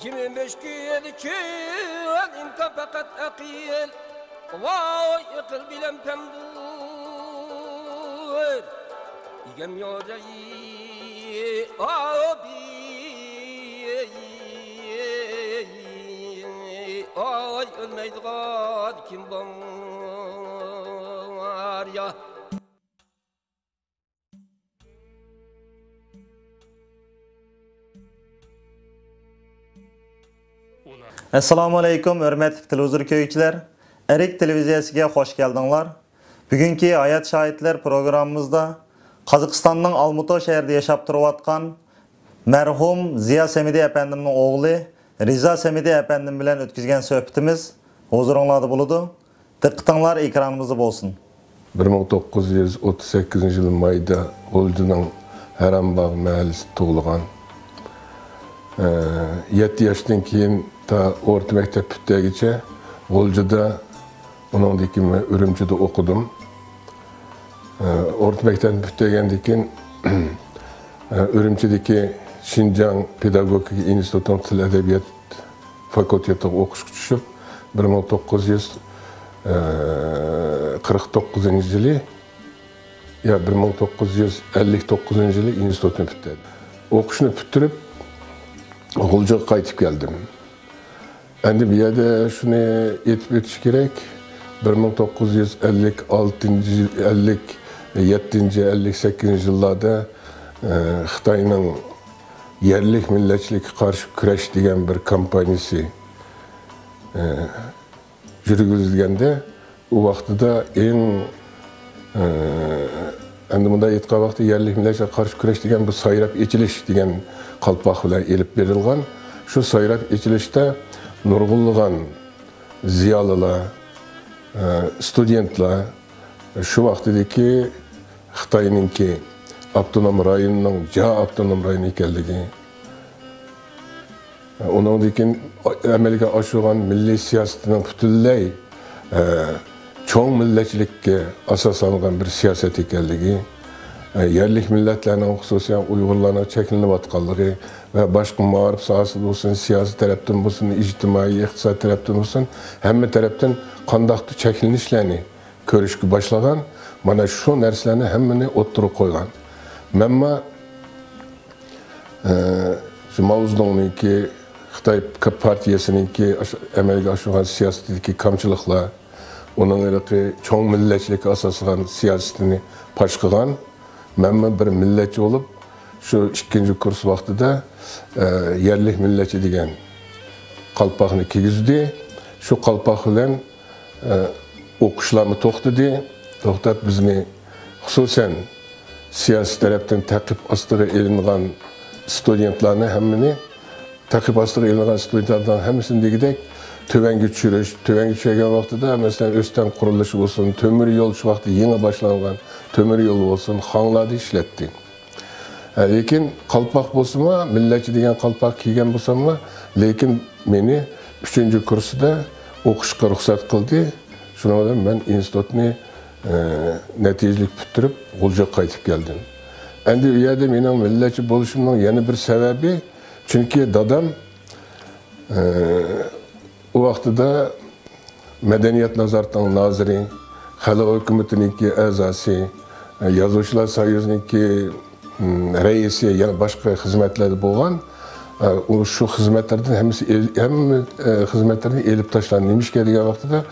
25 gün inta fakat akil vay yıkıl bilen pemdur İgem yorayı abi ay ölmeydiğen kim var ya Assalamu alaikum, hörmətli televizor köyükçülər. Erik televiziyasiga hoş geldinler. Bugünkü Hayat Şahitler programımızda Qazaqistanның Almuto şəhərində yaşap turuyatqan mərhum Ziya Semidi efendimnin oğlu Riza Semidi efendim bilen ötküzgen söhbetimiz huzurunlarda buludu. Diqqətinizlər ekranımızda bolsun. 1938 yılı mayda Olcu'nun Herambağ mahallesi tuğulğan. 7 yaşdan keyin ta orta mektep büttegiçe Olcu'da onun dikimi Ürümçü'de okudum. Orta mektep büttegendikin Ürümçü'deki Şinjan Pedagogik İnstitutun Til Edebiyat Fakülteti okuş düşüp 1949 yılı ya 1959 yılı institutunu bitirdim. Okuşunu bitirip Olcu'ya kayıtıp geldim. Endi bir yerde şunu etip ötüş gerek. 1956, 57, 58 yıllarda Xitay'nın yerlik milletçilik karşı küreş diyen bir kampanyası yürütülgende o vakti da endi bunda aytқан vakti yerlik milletçilik karşı küreş diyen bir sayrap içiliş diyen kalpak bilen elip verilgan. Şu sayrap içilişte nurgulluğan ziyalılar, studentlar şu vaktideki Xitay'nınki Abdunam rayonunun Abdunam rayonu ekanligi. Onun dikin amelga aşıgan milli siyasetinin bütünley çoğun milletçilikке asaslangan bir siyaset ekanligi. Yerlik milletlerinin hususiyen Uygurlarına çekilinip atkallığı ve başka mağarip sahası olsun, siyasi taraftan olsun, ictimai, iktisadi taraftan olsun, hem taraftan kandaktı çekilinişlerini görüşkü başlagan, bana şu nerslerini hemmini oturup koygan. Memma Mauzdon'unki, Xitay Partiyası'nınki emelge aşıgan siyasetindeki kamçılıkla, onun ırkı çoğun milletçilik asasıgan siyasetini paşkıgan, memma bir milletçi olup, şu ikinci kurs vaktida yerlik milletçi degen kalpakını kiygizdi. Şu kalpak bilen okuşlarımı to'xtab bizni hususen siyasi taraftan takip astığı elingan studentlarını hemmini takip astığı elingan studentlardan hemmisini degidek tövengi çüregen vaktida mesela Özten kuruluşu olsun, tömür yol şu vakti yeni başlangan tömür yolu olsun, hanlarda işletti. Lekin kalpak bolsunma, milletçi degen kalpak kiygen bolsunma, lekin meni 3. kursuda okuşqa ruhsat kıldı. Şuna ben institutunu neticelik bitirip Olcu'ya kayıtıp geldim. Endi u yerda mening milletçi bo'lishimning yana bir sebebi çünkü dadam o vaqtida Medeniyet Nazaratining naziri, Xalq hukumatiningki a'zosi, Yozuvchilar soyuziningki reisi, yana boshqa xizmatlarda bo'lgan. Şu hizmetlerden hem hizmetlerini elip taşlandı. Neymişke degan vaqtida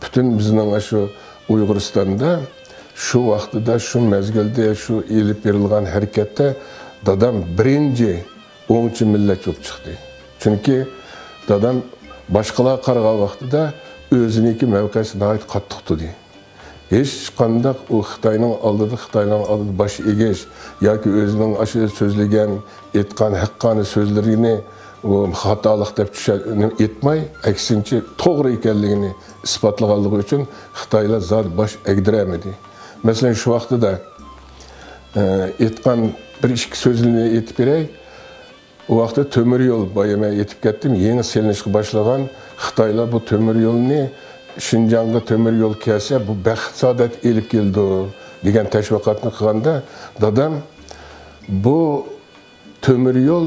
bütün bizning şu Uyg'uristonda şu vaqtida şu mezgilde şu elip berilgan harekette dadam birinci o'ngchi milletçi bo'lib chiqdi. Çünkü dadam boshqalar qaragan vaqtida o'ziniki mavqesini ait qattiq tutdi. Hech qanday o Xitoyning oldida baş egish yoki o'zining aşı so'zlagan, aytgan haqqani so'zlarini xatolik deb etmay, aksincha to'g'ri ekanligini isbotlaganligi uchun Xitoylar zot baş egdiremedi. Mesela şu vaqtida aytgan bir ikki so'zini aytib beray. O vaqtda tömür yol bayama yetib ketdim. Yeni selinishga başlagan Xitoylar bu tömür yolunu Şinjan'ga tömür yol kelse bu baxt saadet elip geldi degan teşvikatını qilganda dadam bu tömür yol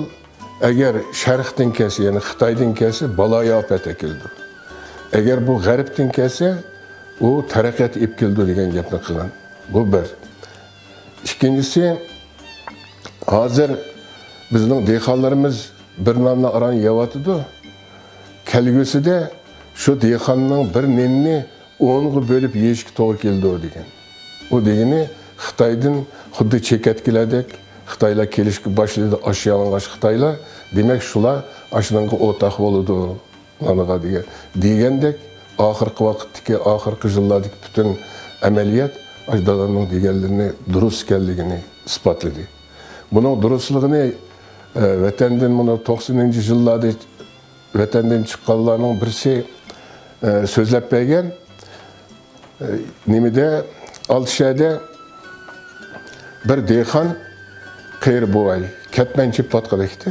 Eğer Şərqdən kelsə, yani Xitaydan kelsə, balaya afət ekildi. Eğer bu Qərbdən kelsə, o tərəqqət ip keldi degan gapni qilgan. Bu bir. İkincisi, hazır bizning dehqonlarimiz bir nonni aran yevatıdı. Kelgüsüde şu dehqonning bir nenni 10'ға bölüp yeyishga to'g'ri keldi degan. O degani Xitoydan xuddi chekatkiladek Xitoylar kelishga boshladi, oshiyalang'och Xitoylar, demak shular ashunga o'rtoq bo'ladi managa degandek oxirgi vaqtdagi oxirgi yillardagi butun amaliyot dadamning deganlarini durust ekanligini isbotladi. Buning durustligini vatandan mana 90-yillarda vatandan chiqqanlarning birisi so'zlab bergan. Nimede Altışay'da bir dehqon Qeyr buvay ketmen chep patqadakdi.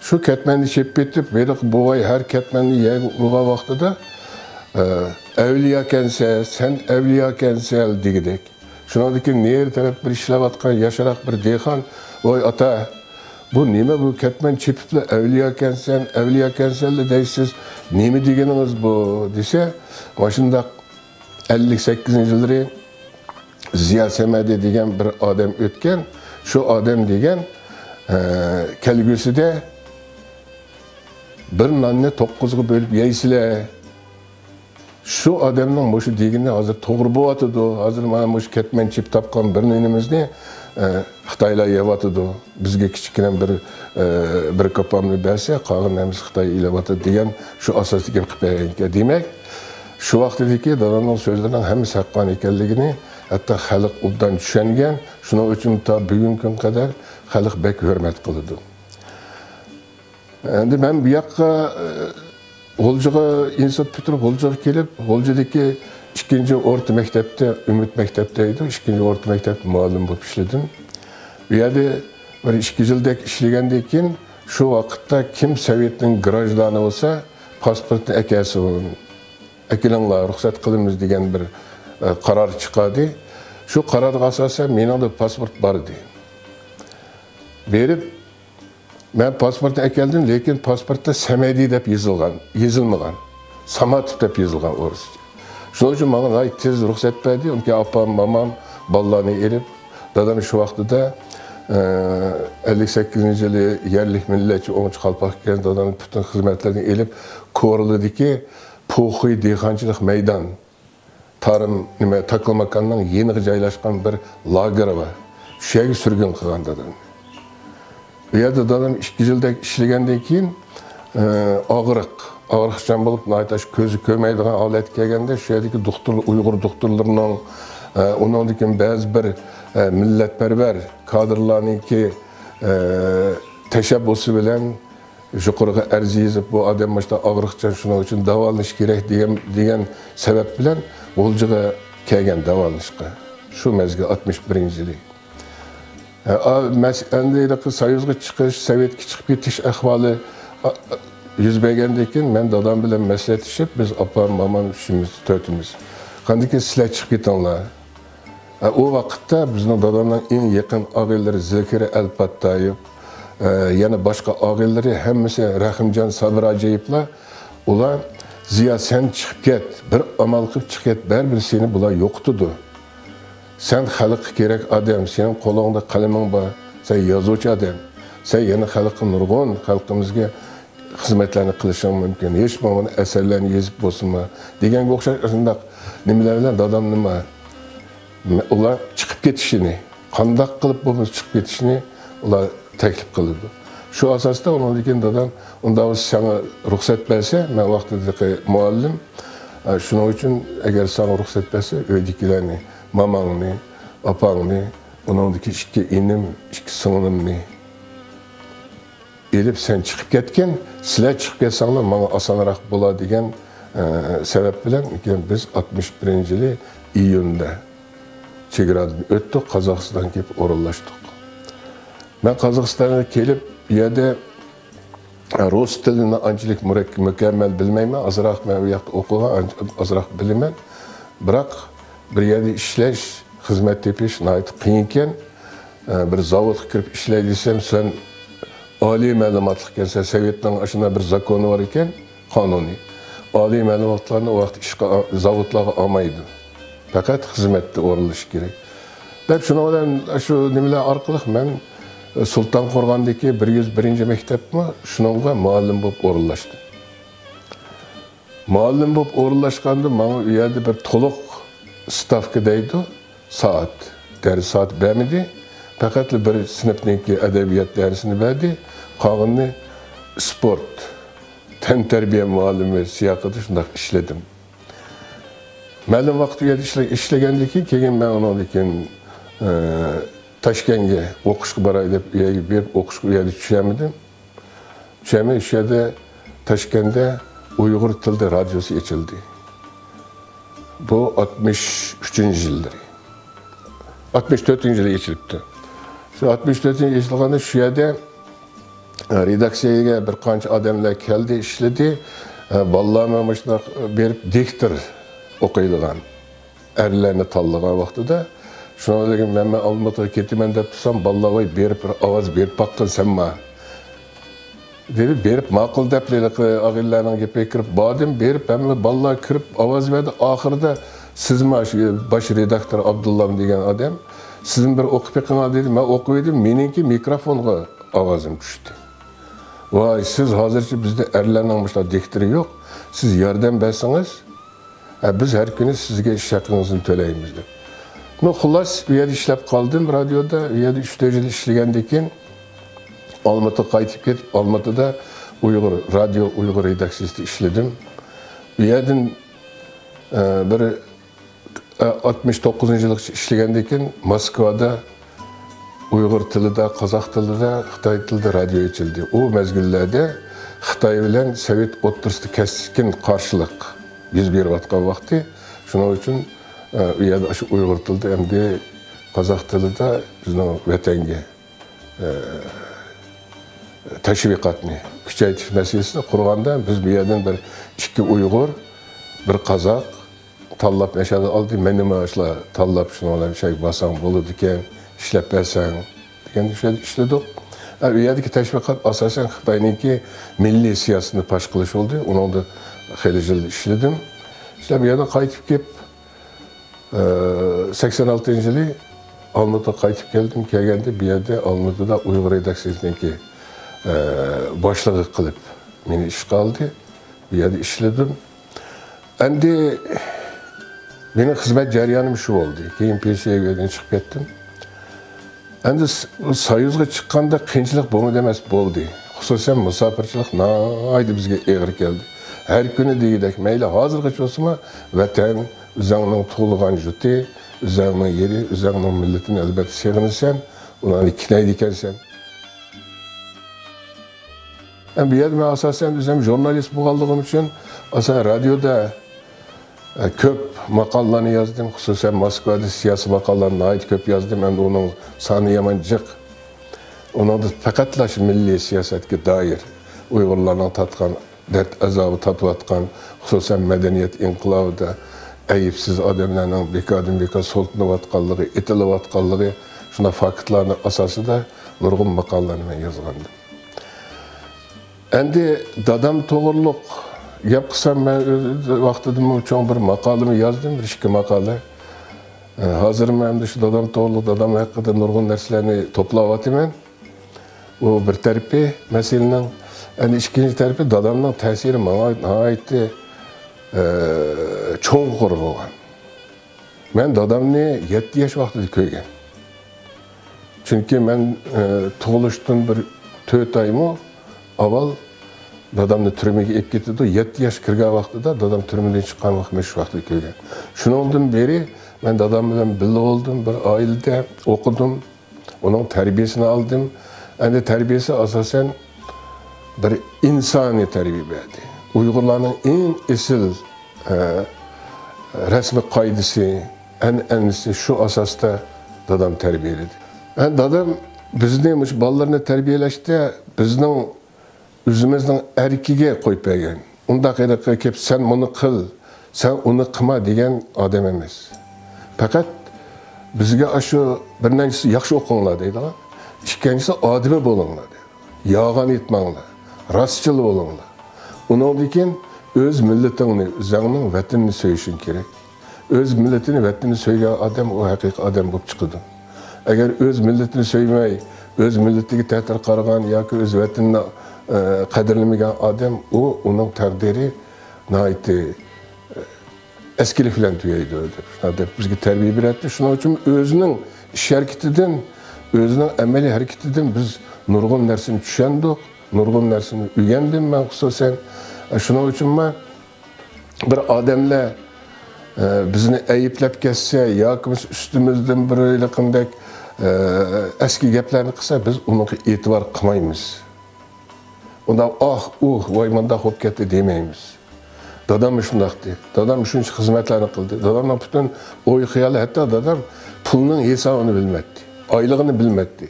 Şu ketmenni chep ketib, beriq buvay har ketmenni yeg urgan vaqtida avliyo ekansa, sen avliyo ekansan degidek. Shundan keyin ner taraf bir ishlayotgan yasharoq bir dehqon, "Voy ota, bu nima bu ketmen chepiblar avliyo ekansan deysiz, nima deganingiz bu?" desa, o'shunda 58-yilları Ziya Semedi degan bir odam o'tgan. Şu odam degan kelgusida bir nonni 9'ga bölüp yeysizlar. Şu odamning mushu degani hozir to'g'ri bo'lyotidi. Hozir mana mushu ketmen chip topgan bir nenimizni Xitoylar yevatidi. Bizga kichkina bir kopamni bersa, qolganimiz Xitoy ilyapti degan shu asosiy gap qilib bergan. Demak, şu vaqtdagi dadamning so'zlarining hammasi haqqon ekanligini hatto xalq obdan tushungan. Shuning uchun ta bugungi kun qadar xalq bek hurmat qiladi. Endi men bu yoqqa G'o'ljiga institut bitirib G'o'ljiga kelib, G'o'ljidagi 2-o'rta maktabda, Umid maktabda edi. 2-o'rta maktabda muallim bo'lib ishladim. Bu yerda bir 2 yildak ishlagandan keyin shu vaqtda kim Sovetning grajdani bo'lsa, pasportni akasi akilanglar ruxsat qilamiz degan bir qaror chiqadi. Shu qarorga asosan mening pasport bor edi. Berib men pasportni akeldim, lekin pasportda Samedi deb yozilmagan. Samatov deb yozilgan o'rischa. Shuning uchun menga tez ruxsat berdi. Unga opam, mamam bolalarni elib, dadam shu vaqtida 58-yili yerlik millatchi o'nchi qalpoq ekan, dadamning butun xizmatlarini elib Ko'rlidagi Po'xiy dehqonchilik maydon tarım takılmakanning yeniga joylashgan bir lageri var. Shu yerga surgun qilgan dadam. Bu yerda dadam 2 yildak ishlagandan keyin og'riqchan bo'lib, naytash ko'zi ko'rmaydigan holatga kelganda shu yerdagi doktorlar, Uyg'ur doktorlarining undan keyin ba'zi bir millatparvar kadrlarningki tashabbusi bilan yuqoriga arz yozib, bu odam mana og'riqchan, shuning uchun davolanish kerak degan sabab bilan G'o'ljiga kelgan davolanishga. Shu mezgil 61-yili. Endi Soyuzga chiqish, Sovetga chiqib ketish ahvoli yuz bergandan keyin men dadam bilan maslahatlashib, biz opam, mamam uchimiz, to'rtimiz. Qanday sizlar chiqib ketinglar. O vaqtda bizning dadamning eng yaqin og'aylari Zilkira Alpattayev, yana boshqa og'aylari hammasi Rahimjon Sabirajiyevlar, ular Ziya sen chiqib ket, bir amal qilib chiqib ket, baribir seni bular yo'qtidi. Sen xalqqa kerak odam, sening qo'lingda qalaming bor, sen yozuvchi odam. Sen yana xalqqa nurg'un, xalqimizga xizmatlarni qilishing mumkin. Hech bo'lmaganda asarlarni yozib bo'lsinmi deganga o'xshash shunday nimalar bilan dadam nima ular chiqib ketishini, qanday qilib bo'lmas chiqib ketishini ular taklif qildi. Shu asosda undan keyin dadam unda sana ruxsat bersa, men vaqtidagi muallim, shuning uchun agar sana ruxsat bersa, uydagilarni, mamangni, opangni, uningdagi 2 inim, 2 singlimni elib sen chiqib ketgan, sizlar chiqib ketsanglar menga osonroq bo'ladi degan sabab bilan biz 61-yili iyunda chegaradan o'tdik, Qozog'istonga kelib o'rinlashdik. Men Qozog'istonga kelib, bu yerda rus tilini anchalik mukammal bilmayman, azroq men bu yoqda o'qigan, azroq bilaman. Biroq bir yerda ishlash, xizmat tepish nihoyat qiyin ekan. Bir zavodga kirib ishlaydi desam, sen oliy ma'lumotli kelsa, Sovetning ashuna bir zakoni bor ekan, qonuniy. Oliy ma'lumotlarni o vaqt ishga zavodlarga olmaydi. Faqat xizmatda o'rinlash kerak. Deb shuni bilan shu nimalar orqali men Sultonqo'rg'ondagi 101 maktabni shuningga muallim bo'lib o'rinlashdim. Muallim bo'lib o'rinlashganda menga u yerda bir to'liq stavka deydi, soat, dars soat bermadi. Faqat bir sinfniki adabiyot darsini berdi, qolganini sport, tan tarbiya muallimi siyaqida shunday ishladim. Ma'lum vaqtga ishlagandan keyin men undan Toshkentga o'qishga boray deb berib o'qishga yerga tushamadim. Tushmay shu yerda Toshkentda Uyg'ur tilida radiosi ochildi. Bu 63-yillar. 64-yilda ochilibdi. Shu 64-yilda ochilganda shu yerda redaksiyaga bir qancha odamlar keldi, ishladi. Bolalarga mana berib diktor o'qiydigan erlarni tanlagan vaqtida shuna degan men Olmaotaga ketaman deb tursam, bolalar berib bir ovoz berib baqqin senma. Dedi berib ma'qul deb og'illarning gapiga kirib bordim, berib hamma bolalar kirib ovoz berdi. Oxirida sizmi shu bosh redaktor Abdullah degan odam, sizin bir o'qib beqinglar dedi. Men o'qib edim, meniki mikrofonga ovozim tushdi. Voy, siz hozircha bizda erlarning boshqa diktori yo'q. Siz yordam bersangiz, biz her kuni sizga ish haqingizni to'laymiz deb. Xullas, u yerda ishlab qoldim radioda, u yerda 3-4 yil ishlagandan keyin Olmaotaga qaytib ketib, Olmaotada radio Uyg'ur redaksiyasida ishladim. U yerdan bir 69-yilda ishlagandan keyin Moskvada Uyg'ur tilida, qozoq tilida, xitoy tilida radio ochildi. O mezgillarda Xitoy bilan Sovet o'rtasida keskin qarshilik yuz berayotgan vaqti, shuning uchun u yerda shu Uyg'ur tilida hamda qozoq tilida bizning vatanga tashviqotni kuchaytirish masalasini qurganda biz bu yerdan bir 2 Uyg'ur, bir qozoq tanlab yashadi oldi. Men nima ishlar tanlab shuni bilan şey basang bo'ladi ekan, ishlab bersang degan ishladik. U yerdagi tashviqot asosan Xitoyningki milliy siyosatni pash qilish bo'ldi. Unda xeyli yil ishladim. İşte bir yerden qaytib kelib 86-yili Olmaotaga qaytib keldim. Kelganda bir yerda Olmaotada Uyg'ur redaksiyasiniki boshlig'i qilib meni ishga oldi. Bir yerda ishladim. Endi mening xizmat jarayonim shu bo'ldi. Keyin pensiyaga chiqib ketdim. Endi Soyuzga chiqqanda qiyinchilik bo'lmadi emas bo'ldi. Xususan musofirchilik nihoyat bizga og'ir keldi. Her kuni degidek mayli hozirgacha olsa vatan, o'zingning tug'ilgan yurti, o'zingning yeri, o'zingning millatini albatta sevinasan, ularni kinaydi ekansan. Bu yerda men asosan o'zim jurnalist bo'lganligim uchun asosan radioda ko'p maqolalarni yozdim, xususan Moskvada siyosiy maqolalarni nihoyat ko'p yozdim. Men uning soni yomon jiq. Uning faqatla shu milliy siyosatga doir Uyg'urlarning tatgan dert azabı tatvatkan, xususan medeniyet inqilabida ayıpsiz adamlarning bekadın-beka soltinavatqanligi, etilavatqanligi, shuna faktlarning asosida nurg'un maqolalarni men yozgandim. Endi dadam to'g'riliq gap qilsam, men vaqtida cho'ng bir maqolani yozdim, bir 2 maqola. Hozir men shu dadam to'g'riliq, dadam haqida nurg'un narsalarni to'playapman. O bir tarafi meselenin yani ikinci tarafı dadamның ta'siri menga nihoyatda cho'nqur bo'lgan. Men dadamni 7 yosh vaqtida ko'rgan. Chunki men tug'ilishdan bir 4 oymi avval dadamni turmaga olib ketdi. 7 yosh kirgan vaqtida dadam turmadan chiqqan vaqtda shu vaqtda ko'rgan. Shundan beri men dadam bilan birga bo'ldim, bir oilada o'qidim, uning tarbiyasini oldim. Endi tarbiyasi asosan bir insani terbiye verdi. Uygurlarning en esil resmi qoidasi, an'anasi shu asosda dadam tarbiyaladi. Dadam bizni bolalarni tarbiyalashda bizning o'zimizning erkiga qo'yib bergan. Unda qanaqa kelib sen buni qil, sen uni qilma degan odam emas. Faqat bizga shu bir narsa yaxshi o'qinglar deydi. Ikkinchisi odami bo'linglar deydi. yağan etmanglar, rastçıl olunglar. Ondan keyin öz milletini, özüңнің vatanını söýüşüň kerek. Öz milletini, vatanını söýgen adam o haqiqi adam bolup çykydy. Eger öz milletini söýmey, öz milletiga tätir qaragan yoki öz vatanını qadrlamagan adam, o onun taqdiri naiti eskilik bilen tüyeydi dep bizge terbiye beretdi. Şuning üçin özünün iş hareketinden, özünün ameli hareketinden biz nurgun narsani tushundik, nurgun narsani öğrendim men xususan. Şuning üçin men bir odamlar bizni ayıplab ketsa yoki biz üstümizden bir qanday eski gaplarni qilsa biz unaqa e'tibor qilmaymiz. Onda voy manda hop ketdi demaymiz. Dadam şundaqdı. Dadam şuncha xizmatlarni qildi. Dadamning butun o'y xayoli, hatto dadam pulning hesabini bilmadi. Oyligini bilmadi.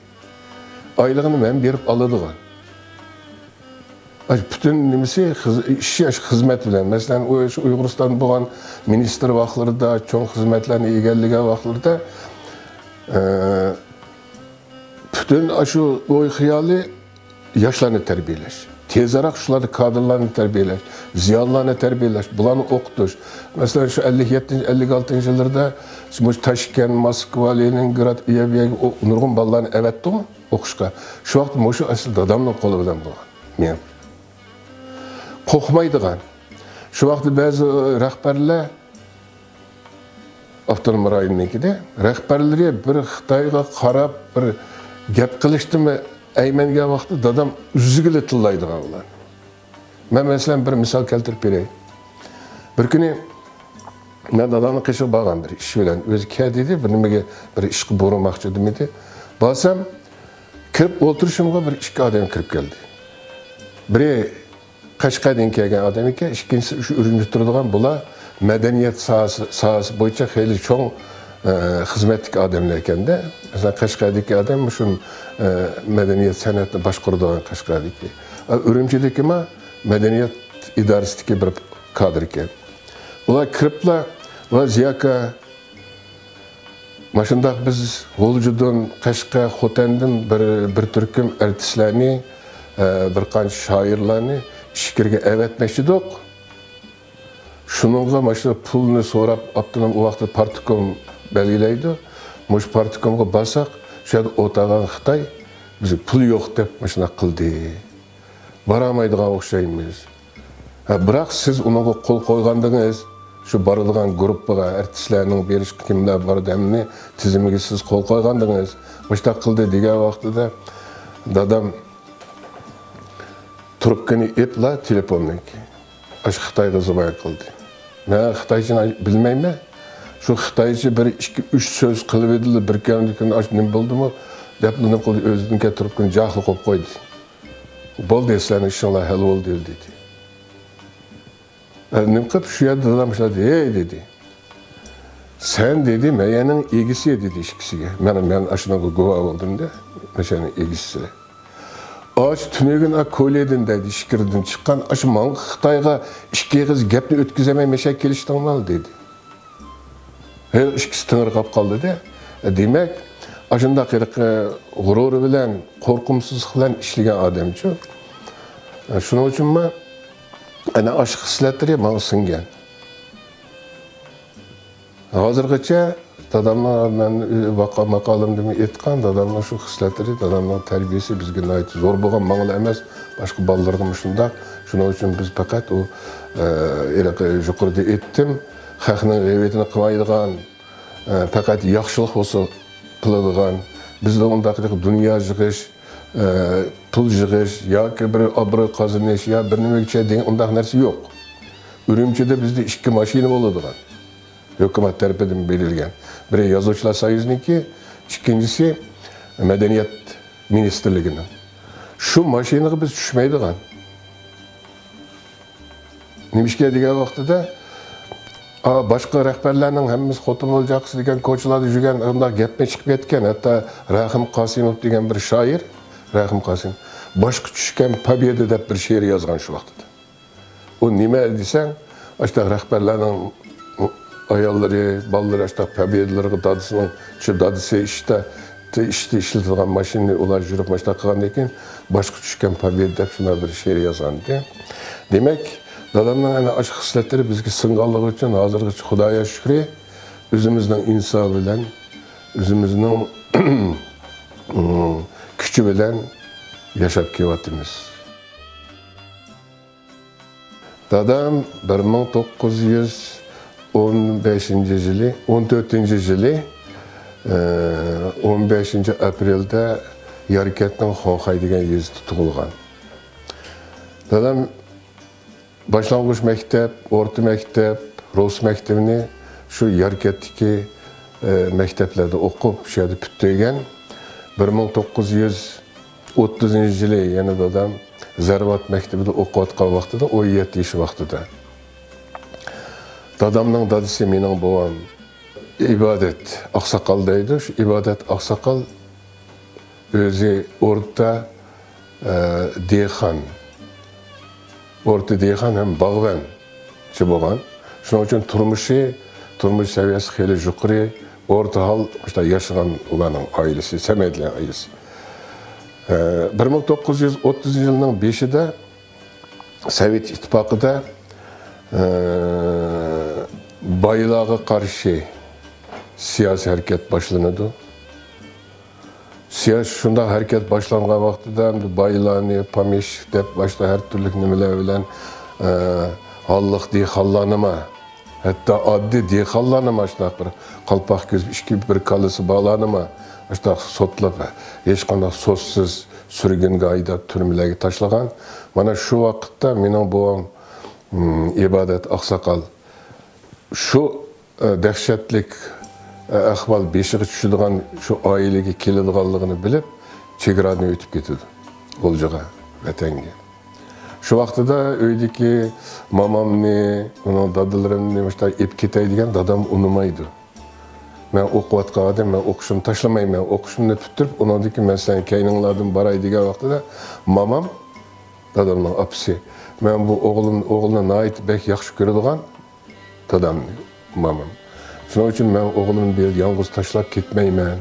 Oyligini men berib oladigan. Bütün nimasi ish xizmat bilan. Masalan, Uyg'uriston bo'lgan ministr vaqtlarida, cho'ng xizmatlarni egallagan vaqtlarda bütün şu o'y xayoli yoshlarni tarbiyalash. Tezaraq shularni kadrlarni tarbiyalash, ziyonlarni tarbiyalash, bularni o'qitish. Masalan, şu 57-56 yillarda Toshkent, Moskva, Leningrad, nurg'un bolalarni avatdi o'qishga. Shu vaqt shu asl dadamning qo'li bilan bo'lgan. Men qo'rqmaydigan. Shu vaqt ba'zi rahbarlar avtonom rayonnikida rahbarlari bir Xitoyga qarab bir gap qilishdimi aymangan vaqtda dadam uzugila tillaydigan ular. Men masalan bir misol keltirib beray. Bir kuni men dadamni qishib borgan bir ish bilan o'zi keldi, bir nimaga bir ishga bormoqchi edi. Borsam kirib o'tirishimga bir ikki odam kirib keldi. Biri Qashqardan kelgan odam ekan, ikkinchisi shu Urumchida turadigan bular madaniyat sohasi bo'yicha xeyli cho'ng xizmatlik odamlar ekanda. Mesela Qashqardagi adam shu madaniyat san'atni boshqaradigan Qashqardagi. Urumchidagi madaniyat idorasidagi bir kadr ekan. Ular kiriblar va ziyaka mashundaq biz G'o'ljidan, Qashqa, Xotandan bir turkum artistlarni, bir qancha shoirlarni ishkirga avatmoqchidik. Shuningga mana shu pulni so'rab, optinim u vaqtda partikom belgilaydi. Mush partikomga borsak, shu yerda o'tirgan Xitoy biz pul yo'q deb mana qildi. Boramaydigan o'xshaymiz. Biroq siz unaga qo'l qo'ygandingiz, shu boradigan guruhga artistlarning berish kimlar bor demni tizimiga siz qo'l qo'ygandingiz. Mushta qildi degan vaqtida dadam trubkani etla telefonni ash Xitoyga zo'rg'a qildi. Men Xitoycha bilmayman. Şu Xitoycha bir 2-3 so'z qilib edildi, bir kanikin ash nim bo'ldimi? Deb nima qildi, o'zining turibkini jahli qo'yib qo'ydi. Bo'ldi, sizlarning ishinglar hal bo'ldi dedi. Nim qilib shu yerda dadam shu dedi. Sen dedi, mening egisi dedi ishkisiga. Men ashunaga guvoh bo'ldim-da, mening egisi. Aç tünegin ko'ledin dedi, ishkirdan chiqqan, ash men Xitoyga ikki qiz gapni o'tkazamay meshak kelishdilar dedi. Her ikisi tınırqab qaldı da. Demek, aşında g'ururi bilan, qo'rqimsizlik bilan ishlagan odamchi. Shuning uchun men ana ash xislatlari menga singan. Hozirgacha dadamning maqolamda aytgan dadamning shu xislatlari, dadamning tarbiyasi bizga nihoyat zo'r bo'lgan, menga emas, boshqa bolalarga shunda. Shuning uchun biz faqat o yuqorida aytdim, xalqning g'aybatini qilmaydigan, faqat yaxshilik bo'lsa qiladigan, bizda undaq dunyo yig'ish, pul yig'ish yoki bir obro' qozonish yo bir nimaga degan undaq narsa yo'q. Urumchida bizda 2 mashina bo'ladigan. Hukumat tarafidan berilgan. Biri Yozuvchilar soyuzniki, ikkinchisi Madaniyat ministrligining. Shu mashinaga biz tushmaydigan. Nimishga degan vaqtida boshqa rahbarlarning hammasi xotin bo'lajaqsi degan ko'chalarda yurgan undaq gapni chiqib ketgan. Hatto Rahim Qosimov degan bir shoir, Rahim Qosim, boshqa tushgan Pobeda deb bir she'r yozgan shu vaqtda. U nima desang, ashta rahbarlarning ayollari, bolalar ashta Pobedalarga dadisining shu dadisi ishda işte işletilgan maşini ular jürüp maçta kılgan ekin başka düşken победа dep şuna bir şiir yazan diye. Demek dadamның ana aşk hisletleri bizge sıngallığı için hazırgı Xudaya şükür özümüzden insafı bilen özümüzden küçü bilen yaşap kevatimiz. Dadam 1915 yılı 14 yılı 15 aprelde Yarket'nin Xonxay degan yezdi tug'ilgan. Dadam başlangıç mektep, orta mektep, Rus mektebini şu Yarket'teki mekteplerde okup şu yerda pütteygen 1930 yılı yani dadam Zarvat mektebide okuyatkan vaqtida 17 yaşı vaqtida. Dadamның dadısı mening babam ibadet Aksakal deydi. Şu ibadet Aksakal özü orta dehqon. Orta dehqon hem bağban bo'lgan. Shuning uchun turmush saviyasi xeyli yuqori, orta hal işte yaşagan ularning ailesi, Sametli ailesi. 1930 yılının 5'inde Sovet İttifakı'da bayılağa karşı siyasi hareket başlandı. Siyasi şunda hareket başlanған vaxtıda bayılağını, pamiş dep başta her türlü nimeler bilen hallık dehqonlanma, hatta addi dehqonlanma şunaq bir qalpaq göz bir kalısı bağlanma şunaq sotlab hech qanday so'zsiz sürgünge aydap türmelerge taşlagan. Mana şu vakitte mening babam ibadet Aksakal şu dehşetlik ahval beşiği tushadigan şu ailege keladiganligini bilip chegaradan ötüp ketdi Oljaga, vatanga. Şu vaxtida öydeki mamamni, onun dadalarimni işte ep ketay degan dadam unumaydı. Ben okuyatkan adam, ben okuşumu taşlamayım, ben okuşumunu püttürüp, ondan ki ben sen keyninglardan baray degan vaxtida mamam, dadamның apisi, ben bu oğluna nait bek yaxşı görüldüğün dadam, mamam. Şunun için ben oğlumun bir yalnız taşlap ketmeymen.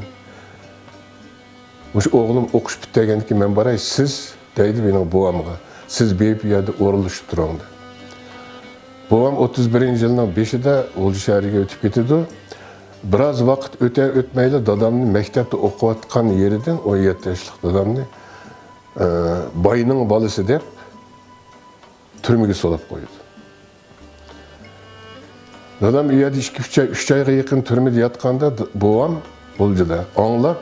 Oğlum okuş bittegen ki ben baray, siz deydi benim babamga, siz bir yerde oruluşup durangdı. Babam 31. yılının 5'inde Olcu şehriga ötüp ketidi. Biraz vakit ötmeyle dadamni mektepte okuyatkan yeriden 17 yaşlık dadamni bayının balısı dep türmege solap koydu. Dadam uyada 2-3 ayga yakın türmede yatkanda babam Olcuda anlap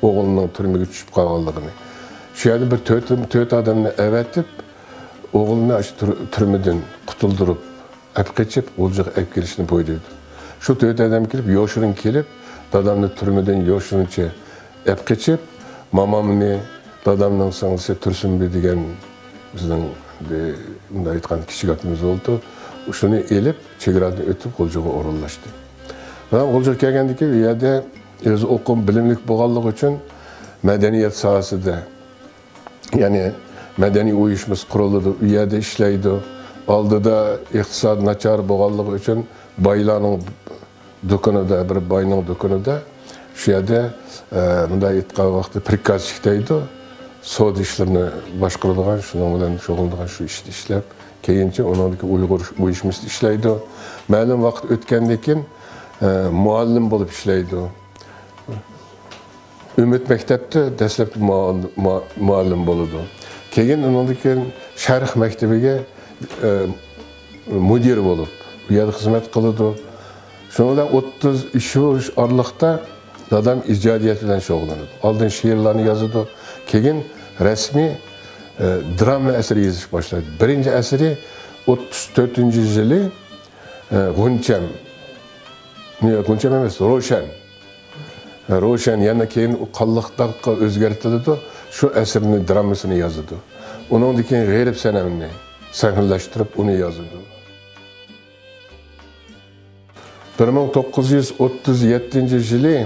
oğlunun türmege düşüp kalganligini. Şu yerda bir töt adamni evetip oğlunu türmeden kutuldurup ep geçip Olcuga ep gelişini boyduydu. Şu töt adam kelip, yoşurun kelip, dadamni türmeden yoşurunca ep geçip, mamamni, dadamның sangısı Tursunbi degan bizning bunday aytgan kichik atimiz oldu. Şunu elip, chegaradan ötüp Oljuga orunlaştı. Dadam Oljuga kelgandiki, u yerda o'zi o'qib bilimlik bo'lganligi uchun madaniyat sohasida, ya'ni madaniy uyushmasi qurildi, u yerda ishlaydi. Oldida iqtisod nachar bo'lganligi uchun baylarning do'konida, bir bayning do'konida shu yerda bunday aytgan vaqtda prikazchik deydi. Savdo ishlarini boshqaradigan, shuning bilan shug'ullanadigan shu ishni ishlab, keyincha onadagi Uyg'ur uyushmasida ishlaydi. Ma'lum vaqt o'tgandan keyin muallim bo'lib ishlaydi. Ümit mektepte dastlabki muallim bo'ladi. Keyin ondan keyin Sharh maktabiga mudir bo'lib, bu yerda xizmat qiladi. Shundan 33 yosh oraliqda dadam ijodiyat bilan shug'ullanadi. Oldin she'rlarni yozadi, keyin rasmiy drama asari yozish boshladi. Birinchi asari 34-yili G'uncham. G'uncham emas, Ro'shan yana keyin qalliqdaqqa o'zgartirildi. Shu asrning dramasini yozadi. Undan keyin G'ayrib sanamni sahnalashtirib uni yozadi. 1937 yili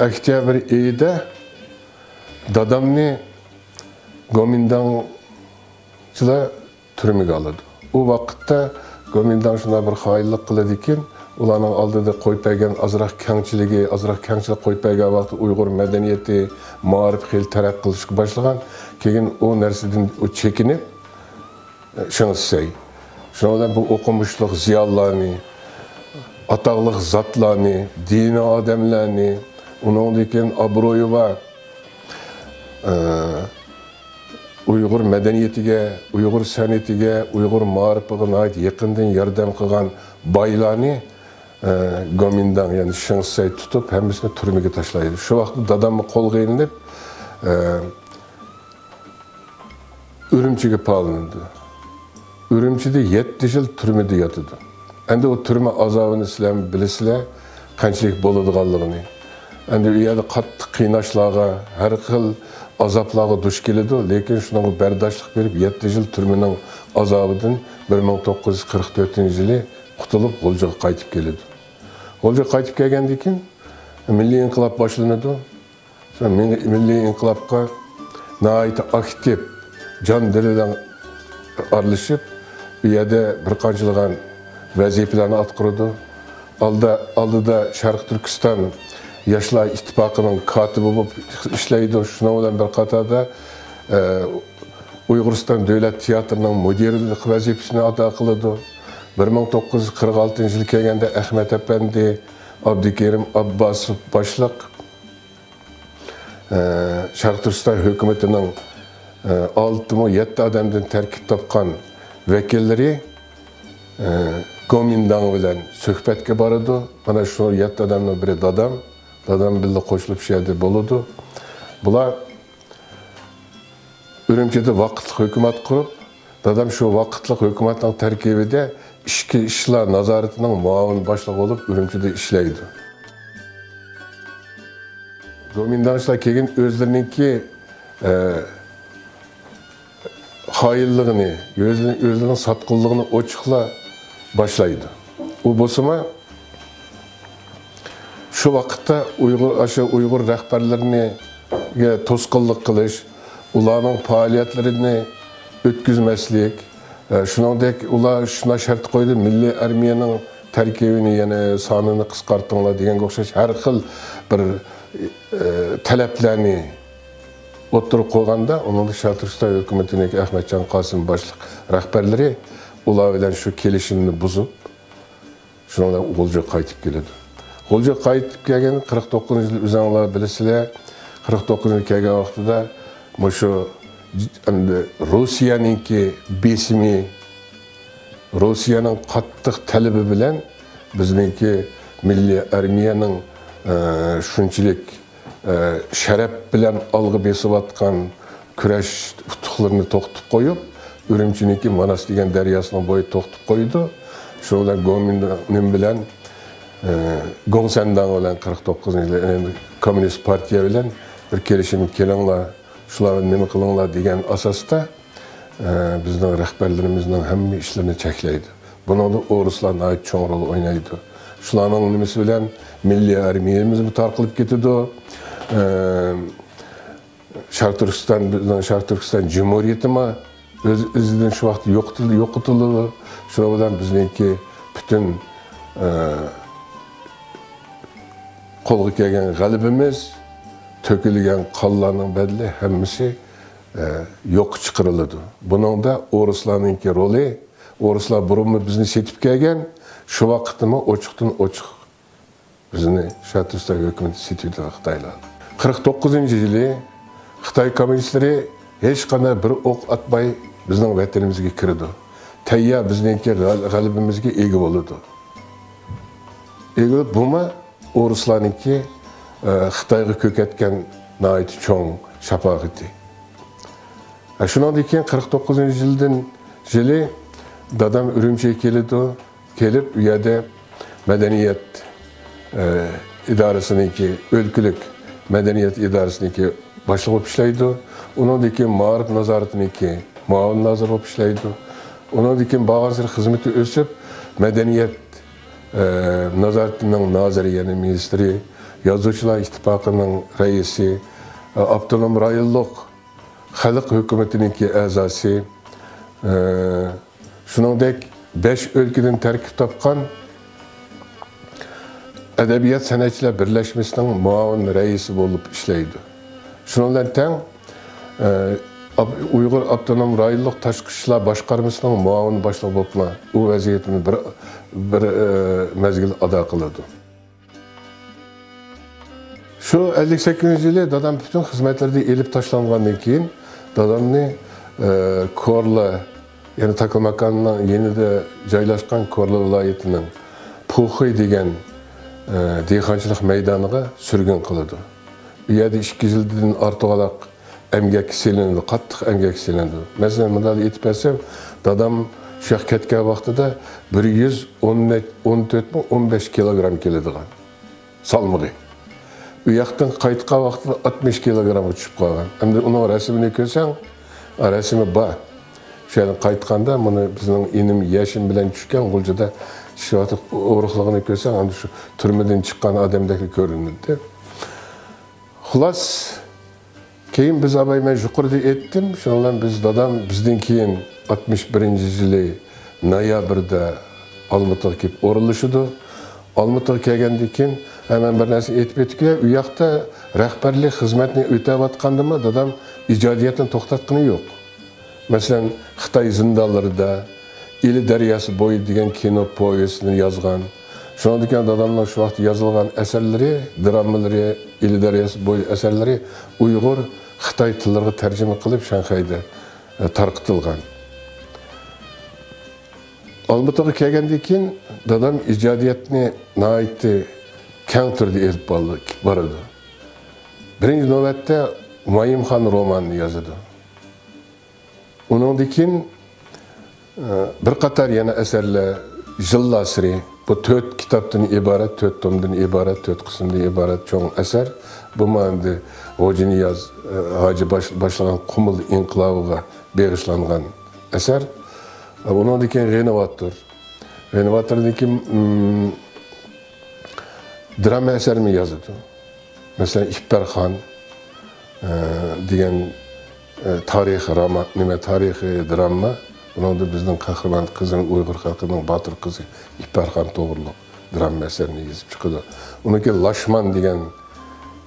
oktyabr oyida dadamni Gomindanchilar turmaga oladi. U vaqtda Gomindan shunday bir xoinlik qiladi ekan, ularning oldida qo'yib bergan azroq kengchilik qo'yib bergan vaqtda Uyg'ur madaniyati, ma'rif xil taraqqiy qilishga boshlagan. Keyin u narsadan chekinib, shundan bu o'qimishliq ziyonlarni, ataqlıq zatlarni, dini odamlarni, uningdan obro'yi va Uyg'ur madaniyatiga, Uyg'ur san'atiga, Uyg'ur ma'rifiga yaqindan yordam qilgan boylarni Gomindang, ya'ni Shingsay tutib, hammasini turmaga tashlaydi. Shu vaqtda dadamni qo'lga ilinib, Urumchiga palindi. Urumchida 7 yil turmada yotdi. Endi o turma azobini sizlar bilasizlar, qanchalik bo'ladiganligini. Endi u yerda qattiq qiynashlarga, har xil azoblarga duch keladi, lekin shunga bardoshlik berib 7 yil turmaning azobidan 1944-yili qutulib G'uljaga qaytib keladi. G'uljaga qaytib kelgandan keyin milliy inqilob boshlanadi. Sonra milliy inqilobga nihoyat aktiv, jon dilidan aralashib, bu yerda bir qanchalagan vazifalarni atqirdi. Oldida Sharq Turkiston Yoshlar ittifoqining kotibi bo'lib ishlaydi. Shuna bilan bir qatorda Uyg'uriston davlat teatrining mudirlik vazifasini ado qiladi. 1946-yil kelganda Ahmet Efendi, Abdukerim Abbasov boshliq Sharq Turkiston hukumatining 6-7 odamdan tarkib topgan vakillari Gomindang bilan suhbatga boradi. Mana shu 7 odamning biri dadam bilan qo'shilib yerda bo'ladi. Bular Urumchida vaqtli hukumat qurib, dadam shu vaqtli hukumatning tarkibida ichki ishlar nazoratining muavin boshlig'i bo'lib Urumchida ishlaydi. Gomindanglar keyin o'zlariningki xoinligini, o'zlarining sotqinligini ochiqla boshlaydi. U bo'lsa shu vaqtda Uyg'ur rahbarlarini to'sqinlik qilish, ularning faoliyatlarini o'tkazmaslik, shuningdek ular shuna shart qo'ydi, milliy armiyaning tarkibini, ya'ni sonini qisqartinglar degan o'xshash har xil bir talablarni o'tirib qo'yganda, uning Sharq Turkiston hukumatining Ahmadjon Qosim boshliq rahbarlari ular bilan shu kelishimni buzib, shundan G'uljaga qaytib keladi. G'uljaga qaytib kelgan 49-yil o'zinglar bilasizlar, 49-yil kelgan vaqtida shu Rossiyaningki besimi, Rossiyaning qattiq talabi bilan bizningki milliy armiyaning shunchalik sharaf bilan olg'a besayotgan kurash utuqlarini to'xtatib qo'yib, Urumchiniki Manas degan daryosining bo'yi to'xtatib qo'ydi. Shu bilan Gomindang bilan Gongsandang bilan 49-yil Kommunist partiya bilan bir kelishim kelinglar, shularni nima qilinglar degan asosda bizning rahbarlarimizning hamma ishlarini cheklaydi. Buningda o'rislar nihoyat cho'ng rol o'ynaydi. Shularning nimasi bilan milliy armiyamiz tarqalib ketadi. Sharq Turkiston Cumhuriyetimi o'zidan shu vaqt yo'qotildi. Shuning bilan bizningki butun qo'lga kelgan g'alabimiz, to'kilgan qonlarning badli hammasi yo'q chiqariladi. Buningda o'rislarningki roli, o'rislar burunmi bizni setib kelgan, shu vaqtda ochiqdan ochiq bizni Sharq Turkiston hukumati setdi Xitoylar. 49-yili Xitoy kommunistlari hech qanday bir o'q atmay bizning vatanimizga kirdi. Tayyor bizningki g'alabimizga ega bo'ldi. Ega buma o'rislarningki Xitoyga ko'katgan nihoyat cho'ng shafog'ati. Shundan keyin 49-yili dadam Urumchiga kelib u yerda madaniyat idorasiniki, o'lkalik madaniyat idorasiniki boshliq bo'lib ishlaydi. Undan keyin ma'rif nazoratiniki muavin nazir bo'lib ishlaydi. Undan keyin bag'asir xizmati o'sib, madaniyat nazoratining noziri, ya'ni ministri, Yozuvchilar ittifoqining raisi, avtonom rayonlik xalq hukumatininki a'zosi, shuningdek 5 o'lkadan tarkib topgan Edebiyat Sanatçılar Birleşmesi'nin muavin reisi olup işleydi. Şununla ten Uyghur Abdunum Rayonluq Taşqı İşlar Başqarmasının muavin başlığı olup o vaziyetini bir mezgil ada kıldı. Şu 58. yılı dadam bütün hizmetlerde elip taşlanğandan keyin dadamni Korla yani Takılmakan'dan yeni de joylashgan Korla viloyatining Puxuy degan dehqonchilik maydoniga sürgün qiladi. Bu yerda 2 yildan ortiqroq emgak silindi, qattiq emgak silindi. Masalan, bunday aytib bersam, dadam shu yoqqa ketgan vaqtida 114-15 kilogram keladigan. Salmığı. Bu yoqdan qaytgan vaqtida 60 kilogramga tushib qolgan. Endi uning rasmini ko'rsang, rasmi bor. Şu yerdan qaytganda buni bizning inim Yashin bilan tushgan G'uljada shu o'riqligini ko'rsang, endi shu turmadan chiqqan odamdek ko'rinadi. Xullas, keyin biz abayman yuqorida aytdim, shundan biz dadam bizdan keyin 61-yili noyabrda Olmaotaga kelib o'rinlashdi. Olmaotaga kelgandan keyin hemen bir narsa aytib o'tdik-ku, u yoqda rahbarlik xizmatni o'tayotgandimi, dadam ijodiyatni to'xtatgani yo'q. Masalan, Xitoy zindonlarida İli Deryası Boyu degan kino povestini yozgan. Shundan keyin dadamning shu vaqt yozilgan asarlari, dramaları, İli Deryası Boyu asarlari Uyg'ur Xitoy tillariga tarjima qilib Shanxayda tarqatilgan. Olmaotaga kelgandan keyin dadam ijodiyatni nihoyatda keng turda elib boradi. Birinchi navbatda Mayimxon romanini yozadi. Ondan keyin bir qator yana asarlar Jilla Siri, bu 4 kitapdan ibaret, 4 tomdan ibaret, 4 qismdan ibaret cho'ng asar. Bu manda Hoji Niyoz Hoji başlagan Qumul inqilobiga bag'ishlangan asar. Ondan keyin Renovator. Renovatordan keyin drama eserini yazdı. Mesela İhbarxon degan tarihi roman, nima tarihi drama. Bunun da bizden kahraman kızın, Uyghur halkının batır kızı İhbarxon to'g'riliq drama eserini yazıp çıkıyordu. Onun ki Lashman degan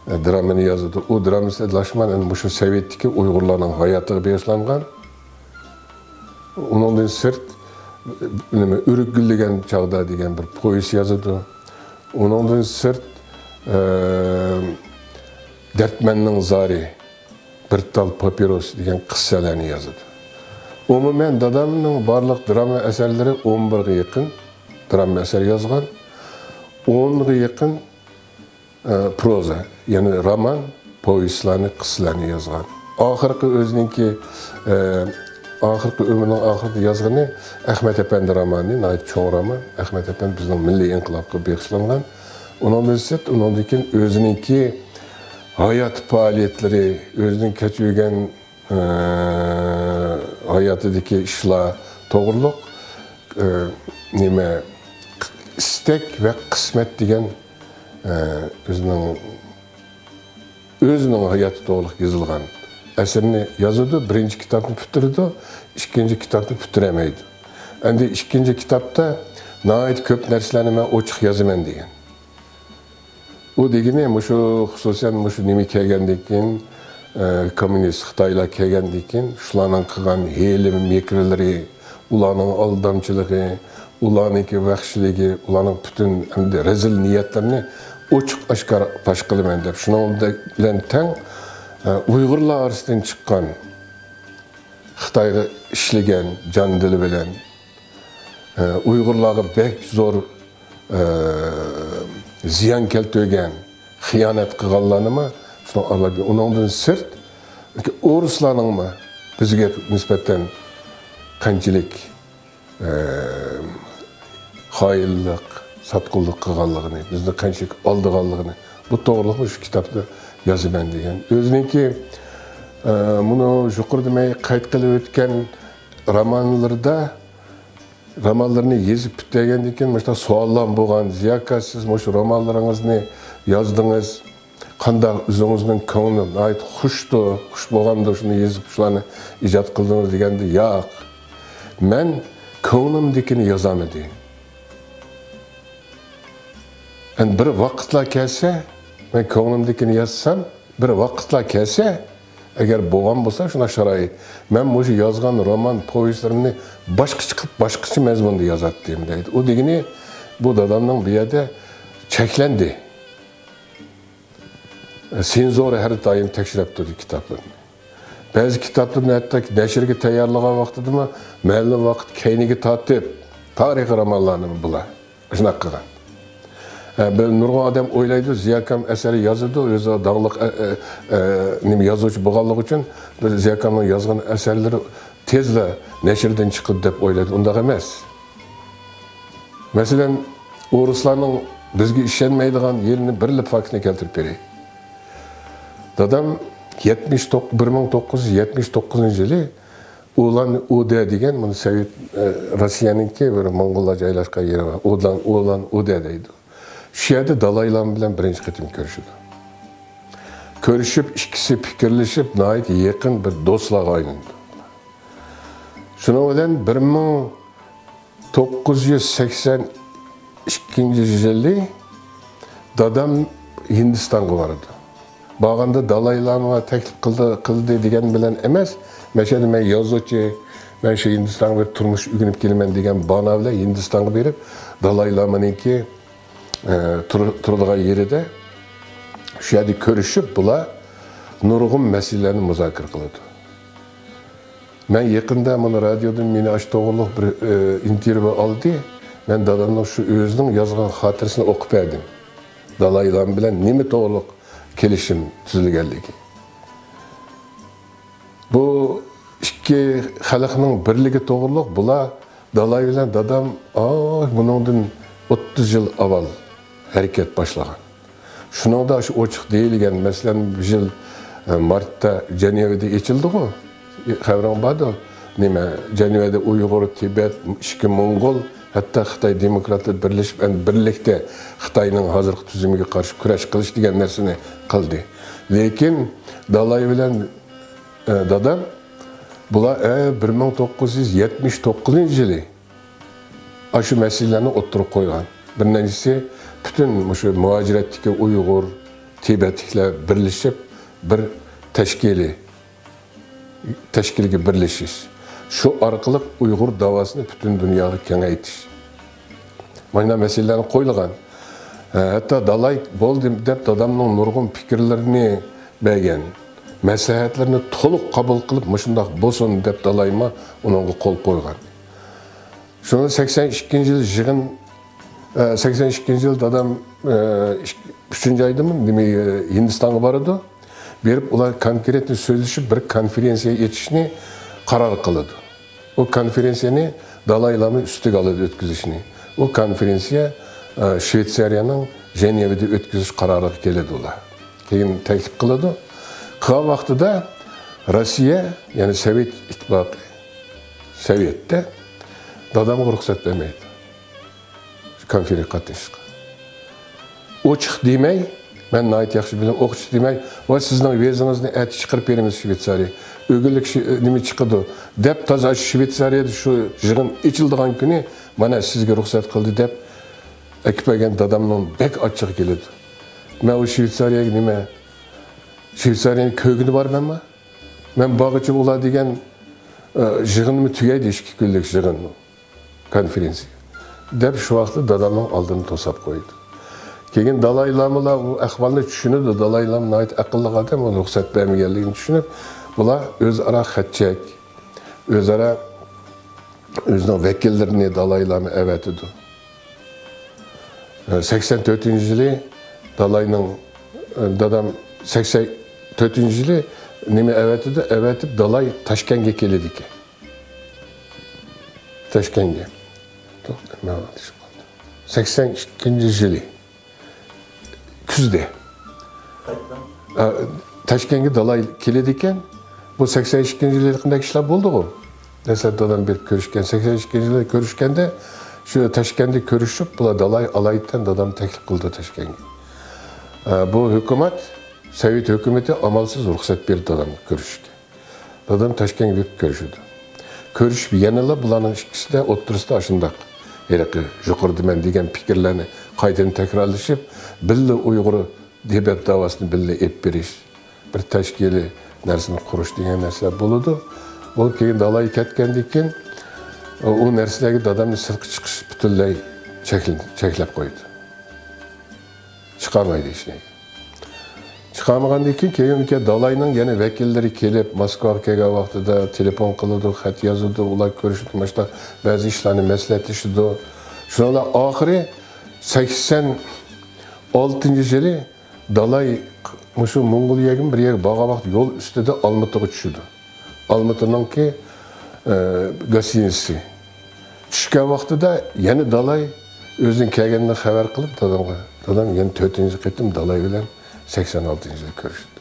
dramani yazdı. O dramisi Lashman yani şu Sovetdagi Uyg'urlarning hayotiga bag'ishlangan. Ondan sırt Ürükgül degan chog'da degan bir povest yazdı. Ondan sırt Dertmenning zari bir tal papiros degan qissalarni yazdı. Umumen dadamning barliq drama eserleri 11'e yakın drama eser yazgan. 10'a yakın proza, yani roman, povestlarni, qissalarni yazgan. Ahirgi o'zininki ahirgi ömrünün ahirida yazgani Ahmet Efendi romani, nayt cho'ng roman. Ahmet Efendi bizning milliy inqilobga bag'ishlangan. Ondan keyin o'zininki hayat faoliyatları, o'zining kechirgan hayatidagi ishlar to'g'riliq nima istak ve qismat degan o'zining hayoti to'g'riliq yozilgan asarni yozadi. Birinchi kitobni bitirdi, ikkinchi kitobni bitiramaydi. Endi ikkinchi kitobda nihoyat ko'p narsalarni men ochiq yozaman degan. O degani shu xususan shu nima kelgandan keyin komünist Xitoylar kelgandan keyin shularning qilgan hiyla mekrlari, ularning aldamchiligi, ularning vahshiligi, ularning butun rezil niyatlarini ochiq oshkor fosh qilaman deb shuning bilan teng Uyg'urlar orasidan chiqqan Xitoyga ishlagan jon dili bilan Uyg'urlarga bek zo'r ziyon keltirgan, xiyonat qilganlarni ondan sırt O'ruslarning bizga nisbatan qanchalik xoinlik, sotqinlik qilganligini, bizni qanchalik oldiganligini bu to'g'riliq shu kitobda yozaman degan. O'zininki buni yuqorida men qayd qilib o'tgan romanlarni yezib bitgandan keyin mana savollar bo'lgan. Ziyaka siz shu romanlaringizni yozdingiz. Qanday o'zingizning ko'nglingiz ayt xushdi, xush bo'lganda shuni yezib shularni ijod qildingiz deganda yo'q. Men ko'nglimdagini yozaman dedim. Yani bir vaqtlar kelsa, men ko'nglimdekini yazsam, bir vaqtlar kelsa, agar bo'lgan bo'lsa, shuna sharoit. Men o'sha yozgan roman, povestlarimni boshqacha qilib, boshqacha mazmunda yozatdim deydi. U degani bu dadamning bu yerda cheklandi. Senzora har doim tekshirib turdi kitoblarni. Ba'zi kitoblarni hatto nashrga tayyorlagan vaqtida ma'lum vaqt keyniga tortib, tarixiy romanlarni bular. Shunaqa qilgan. Bir nurg'un odam o'ylaydi, Ziyakam asari yozadi, o'zi dog'liq nima yozuvchi bo'lganligi uchun Ziyakamning yozgan asarlari tezla nashrdan chiqadi deb o'ylaydi. Undaq emas. Masalan, o'rislarning bizga ishonmaydigan yerini birli faktini keltirib beraylik. Dadam 1979 yılı Ulan Ude degan bunu Sovet Rossiyaningki bir Mo'ng'ullar joylashgan yeri var. Ulan Ude'deydi. Şu yerda Dalay Lama bilan birinchi qitim ko'rishdi. Ko'rishib, ikkisi fikrlashib, nihoyat yaqin bir do'stlarga aylandi. Shuning bilan 1982 yılı dadam Hindistonga bordi. Bağında Dalay Lama teklif kıldı degan bilan emas, mesela men yozuvchi, men shu Hindistonga bir turmush ugunib kelman degan bana bilan Hindistonga berib, Dalay Lama'ningki turadigan yerida shu yerda ko'rishib, bular nurg'un masalalarni muzokara qiladi. Men yaqinda mana radiodan meni ash to'g'riliq bir intervyu oldi. Men dadamning shu o'zining yozgan xotirasini o'qib berdim. Dalay Lama bilan nima to'g'riliq kelishim tuzilganligi. Bu ikki xalqning birligi to'g'riliq bular Dalay bilan dadam buningdan 30 yil avval harakat boshlagan. Shuningda shu ochiq deyilgan, masalan, bu yil martda Jenevada ochildi-ku. Xabaring bordi? Nima? Jenevada Uyg'ur, Tibet, ikki Mo'ng'ul, hatta Xitoy demokratlar birlashib, birlikda Xitoyning hozirgi tuzumiga qarshi kurash qilish degan narsani qildi. Lekin Dalay bilan dadam bular 1979 yili shu masalalarni o'tirib qo'ygan. Birinchisi bütün shu muhojiratdagi Uyg'ur, Tibetliklar birlashib bir tashkilga birlashish. Şu orqali Uyg'ur davosini bütün dunyoga kengaytish. Mana masalalarni qo'yilgan. Hatta Dalay bo'ldi deb dadamning nurg'un fikrlarini bergan. Maslahatlarni to'liq qabul qilib, shundoq bo'lsin deb Dalayma unga qo'l qo'ygan. Shuni 82 yil yig'in 82 yil dadam 3-oydami Hindistonga bordi. Berib ular konkretni so'zlashib bir konferensiya etishni qaror qildi. O konferensiyani Dalay Lama ustiga oladi o'tkazishni. O konferensiya Shveysariyaning Jenevada o'tkazish qaroriga keladi ular. Keyin taklif qiladi. Qilgan vaqtida Rossiya, ya'ni Sovet ittifoqi, Sovetda dadamga ruxsat bermaydi. Shu konferensiyaga qatnashishga. Ochiq demay, men nayt yaxshi bilan o'qish demay, va sizning vizingizni aytib chiqarib beramiz Shveysariyaga. Ögünlük nima chiqadi deb toza Shveysariyada shu yig'in ichildigan kuni mana sizga ruxsat qildi deb akpagan dadamning bek ochiq keladi. Men o Shveysariyaga nima? Shveysariyaning ko'gini bormanmi? Men bog'ichi ular degan yig'inni tugaydi, 2 kunlik yig'in konferensiya. Deb shu vaqtda dadamning oldini to'sab qo'ydi. Keyin Dalay Lama bu ahvolni tushunadi. Dalay Lama nayt aqlli odam, uni ruxsat bermaganligini tushunib, bular o'zaro xatchak, o'zaro o'zining vakillerini Dalay Lama avatidi. 84-yili Dalayning dadam 84-yili nima avatidi? Avatib Dalay Toshkentga keldi ekan. Toshkentga. 82-yili kuzda Toshkentga Dalay keldi ekan. Bu 82-yilda qanday ishlar bo'ldi-ku? Desat dadam berib ko'rishgan. 82-yilda ko'rishganda shu Toshkentda ko'rishib, bular Dalay alaydan dadam taklif qildi Toshkentga. Bu hukumat, Sovet hukumati amalsiz ruxsat berdi dadamga ko'rishga. Dadam Toshkentga berib ko'rishdi. Ko'rishib yanala bularning ikkisida o'ttirisida shundoq. yuqoridaman degan fikrlarni qaytadan takrorlashib, birga Uyg'ur debat davosini birga olib berish, bir tashkiliy narsani qurish degan narsalar bo'ladi. Bu keyin dalay ketgandan keyin u narsalarga dadamni sirtqa chiqish butunlay cheklab qo'ydi. Chiqarmaydi ishni. Chiqarmagandan keyin dalayning yana vakillari kelib, Moskvaga kelgan vaqtida telefon qiladi, xat yozadi, ular ko'rishib, mana ba'zi ishlarni maslahatlashadi. Shunlar oxiri 86-yili dalay shu Mong'oliyaga bir yer borgan vaqt yo'l ustida Olmataga tushdi. Olmataningki gostinitsi. Tushgan vaqtida yana dalay o'zining kelganini xabar qilib dadamga. Dadam yana 4-qitim dalay bilan 86-yilda ko'rishdi.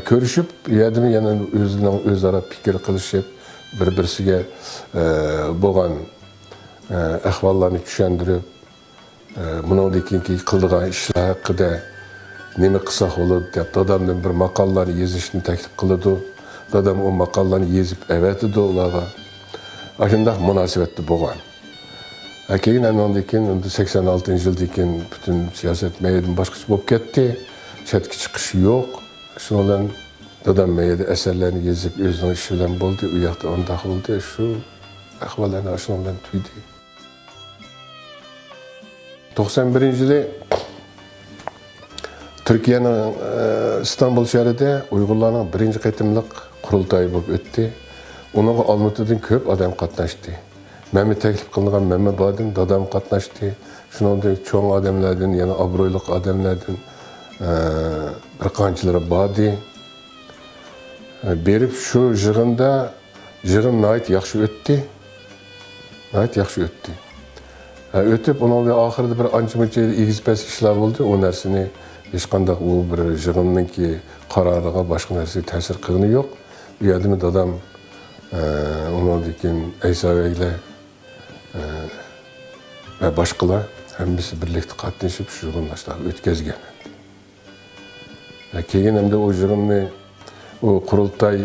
Ko'rishib, yerda yana o'zaro fikr qilishib, bir-birsiga bo'lgan ahvollarni tushuntirib, bundan keyingi qildigan ishlar haqida nima qilsak bo'ladi deb dadamdan bir maqollarni yozishni taklif qiladi. Dadam o maqollarni yozib avatidi ularga. Shunday munosabatda bo'lgan. Keyin andan keyin 86-yildan keyin butun siyosat maydan boshqacha bo'lib ketdi. Chetga chiqish yo'q. Shuning bilan dadam mayda asarlarni yozib o'zining ishi bilan bo'ldi. U yoqda undaq bo'ldi. Shu ahvollarni shuning bilan tuydi. 91-yili Türkiye'nin İstanbul şehrida Uyg'urlarning birinchi qitimliq qurultoyi bo'lib o'tdi. Uningga Olmatadan ko'p odam qatnashdi. Meni taklif qilgan Mehmet Badim dadam qatnashdi. Shuningdek cho'ng odamlardan, yana obro'li odamlardan bir qanchalar bordi. Berib shu yig'inda yig'in nihoyat yaxshi o'tdi. O'tib, onun oxirida bir ancha-muncha egizpas ishlar bo'ldi. O narsani hech qanday u bir yig'inninki qaroriga boshqa narsa ta'sir qilgani yo'q. Bu yerda dadam undan keyin Aysabeylar va boshqalar hammasi birlikda qatnashib shu yig'inlarni o'tkazgan. Keyin hamda o yig'inni o qurultoy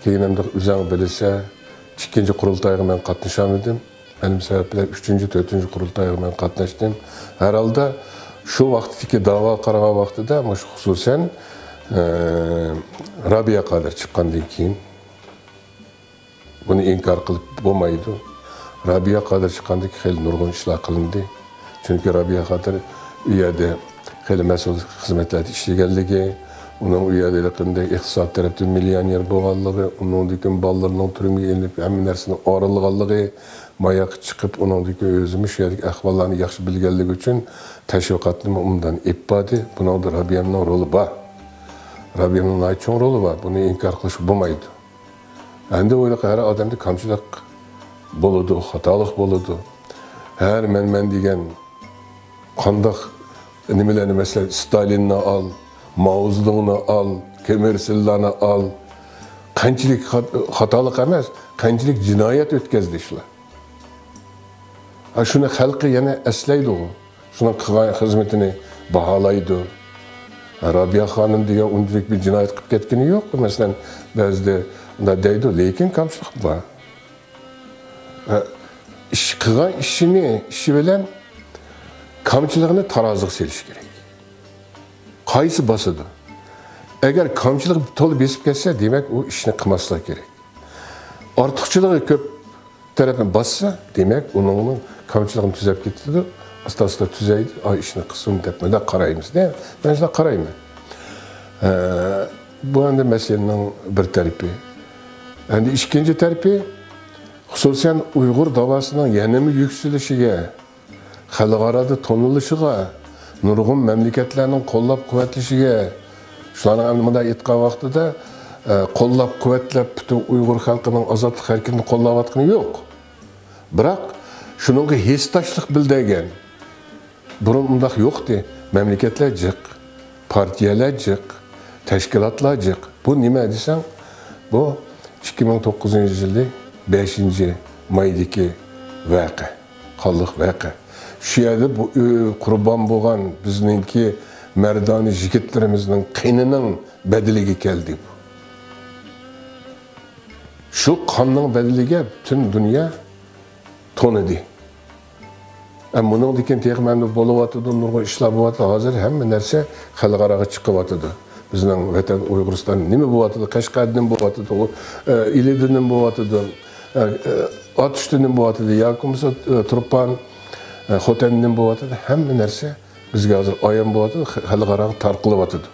keyin hamda o'zing bilsa, ikkinchi qurultoyga men qatnashamadim. Benim sebepler 3-cü, 4-cü qurultoyga men qatnashdim. Herhalde şu vaqtdagi davo qaragan vaqtida xususan Rabia Qadir chiqqandan keyin buni inkor qilib bo'lmaydi. Rabia Qadir chiqqandan keyin xeyli nurg'un ishlar qilindi. Chunki Rabia Qadir u yerda xeyli mas'ul xizmatlarda ishlaganligi, uning u yerda yaqinda iqtisod tarafdan millioner bo'lganligi, uning degan bolalarning turmushga elinib hamma narsani o'rilganligi, mayak chiqib uningdagi o'zimiz shunday ahvollarni yaxshi bilganligi uchun tashviqotni undan ipadi. Buningda Rabiyaning roli bor. Rabiyaning cho'ng roli bor. Buni inkor qilish bo'lmaydi. Endi o'ylaqa har odamda kamchilik bo'ladi, xatolik bo'ladi. Har men degan qandoq nimalarni mesela Stalinni al, Mao Zedongni al, Kim Il Sungni al. Qanchalik xatolik emas, qanchalik jinoyat o'tkazdi ishlar. Shuni xalqi yana eslaydi u. Shuni qilgan xizmatini baholaydi. Rabia xonim degan unchalik bir jinoyat qilib ketgani yo'q. Masalan, ba'zida unda deydi, lekin kamchilik bor. Ish qilgan ishi bilan kamchiligini taroziga selish kerak. Qaysi bosadi? Agar kamchilik to'liq besib ketsa, demak u ishni qilmaslik kerak. Ortiqchiligi ko'p tarafdan bossa, demak uning kamchiligini tuzab ketadi. Asta-asta tuzaydi, ishni qilsin deb mana qaraymiz. Men shunday qarayman. Bu endi masalaning bir tarafi. Endi ikkinchi tarafi xususan Uyg'ur davosining yanama yukselishiga, xalqaro tonilishiga, nurg'un mamlakatlarning qo'llab-quvvatlashiga, shularning endi bunday aytgan vaqtida qo'llab-quvvatlab butun Uyg'ur xalqining ozodlik harakatini qo'llayotgani yo'q. Biroq shuningga hesdoshlik bildirgan burun undaq yo'qdi. Mamlakatlar jiq, partiyalar jiq, tashkilotlar jiq. Bu nima desam, bu 2009-yili 5-maydagi voqea, qonliq voqea. Shu yerda bu qurbon bo'lgan bizningki mardoni yigitlarimizning qinining badaliga keldi bu. Shu qonning badaliga butun dunyo tonidi. Bunun diken tekmende boluvatıdı, nurgu işler buluvatıdı. Hazır hem nerse xalqaraga çıkıvatıdı. Bizden vatan Uygurustan nime buluvatıdı, Kaşgar'dan buluvatıdı, İlidi'den buluvatıdı, Atuş'tan buluvatıdı, Yakımızda Turpan, Xoten'den buluvatıdı. Hem nerse bizge hazır ayan buluvatıdı, xalqaraga tarqılıvatıdı.